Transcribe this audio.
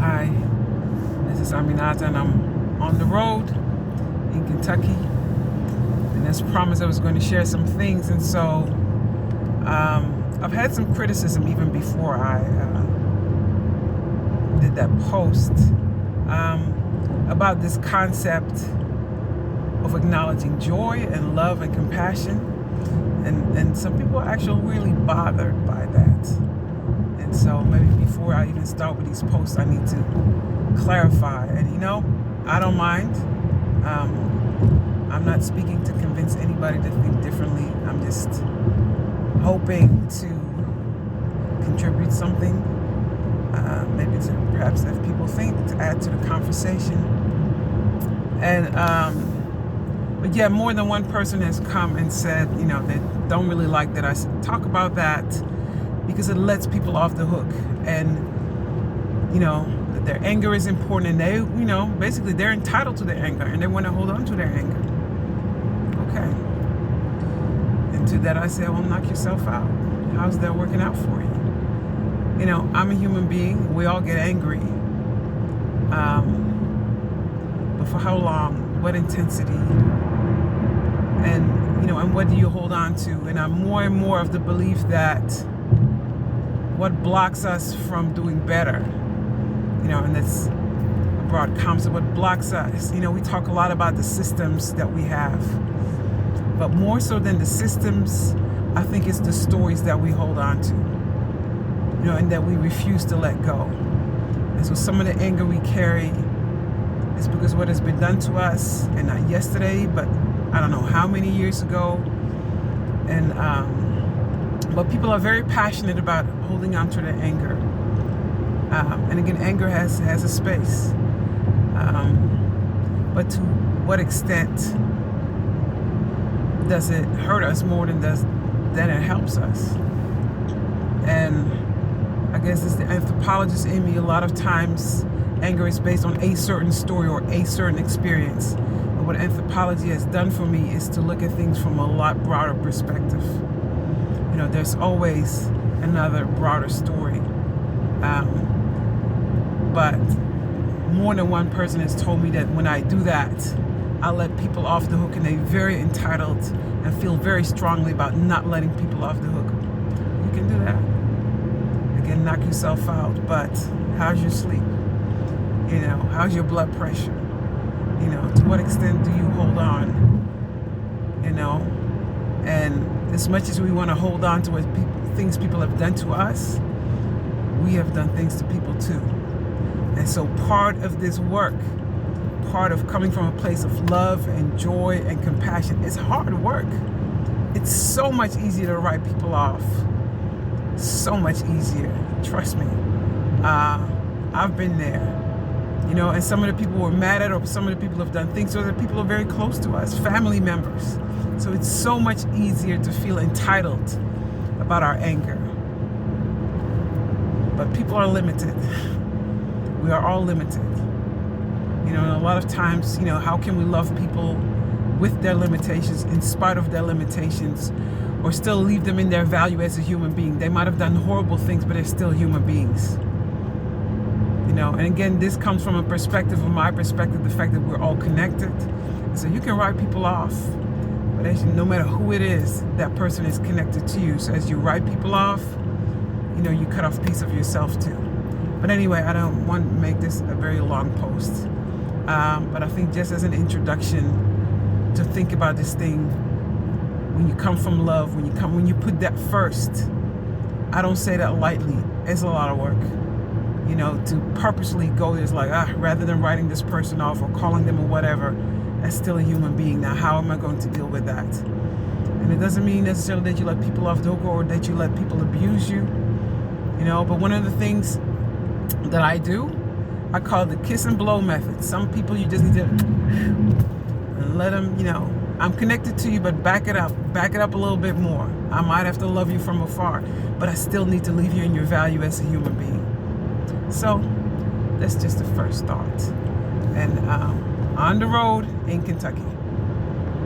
Hi, this is Aminata, and I'm on the road in Kentucky. And as promised, I was going to share some things. And so I've had some criticism even before I did that post about this concept of acknowledging joy and love and compassion. And some people are actually really bothered by that. And so maybe before I even start with these posts, I need to clarify. And I don't mind. I'm not speaking to convince anybody to think differently. I'm just hoping to contribute something, maybe to perhaps if people think, to add to the conversation. And but yeah, more than one person has come and said, they don't really like that I talk about that because it lets people off the hook. And, that their anger is important, and they, basically they're entitled to their anger and they want to hold on to their anger. Okay. And to that I say, well, knock yourself out. How's that working out for you? I'm a human being. We all get angry. But for how long? What intensity? And and what do you hold on to? And I'm more and more of the belief that what blocks us from doing better, and that's a broad concept. What blocks us? We talk a lot about the systems that we have, but more so than the systems, I think it's the stories that we hold on to, and that we refuse to let go. And so some of the anger we carry is because what has been done to us, and not yesterday, but I don't know how many years ago. And but people are very passionate about holding on to their anger. And again, anger has a space. But to what extent does it hurt us more than it helps us? And I guess it's the anthropologist in me. A lot of times anger is based on a certain story or a certain experience. And what anthropology has done for me is to look at things from a lot broader perspective. There's always another broader story. But more than one person has told me that when I do that, I let people off the hook, and they're very entitled and feel very strongly about not letting people off the hook. You can do that. Again, knock yourself out. But how's your sleep? How's your blood pressure? To what extent do you hold on? And as much as we want to hold on to things people have done to us, we have done things to people too. And so part of this work, part of coming from a place of love and joy and compassion, is hard work. It's so much easier to write people off. So much easier. Trust me. I've been there. And some of the people we're mad at, or some of the people have done things, so that people are very close to us, family members. So it's so much easier to feel entitled about our anger. But people are limited. We are all limited. And a lot of times, how can we love people with their limitations, in spite of their limitations, or still leave them in their value as a human being? They might have done horrible things, but they're still human beings. And again, this comes from my perspective, the fact that we're all connected. So you can write people off, but no matter who it is, that person is connected to you. So as you write people off, you cut off a piece of yourself too. But anyway, I don't want to make this a very long post. But I think just as an introduction to think about this thing, when you come from love, when you put that first, I don't say that lightly. It's a lot of work. To purposely go there's like, rather than writing this person off or calling them or whatever, that's still a human being. Now, how am I going to deal with that? And it doesn't mean necessarily that you let people off the hook or that you let people abuse you, but one of the things that I do, I call it the kiss and blow method. Some people you just need to and let them, I'm connected to you, but back it up a little bit more. I might have to love you from afar, but I still need to leave you in your value as a human being. So that's just the first thought. And on the road in Kentucky.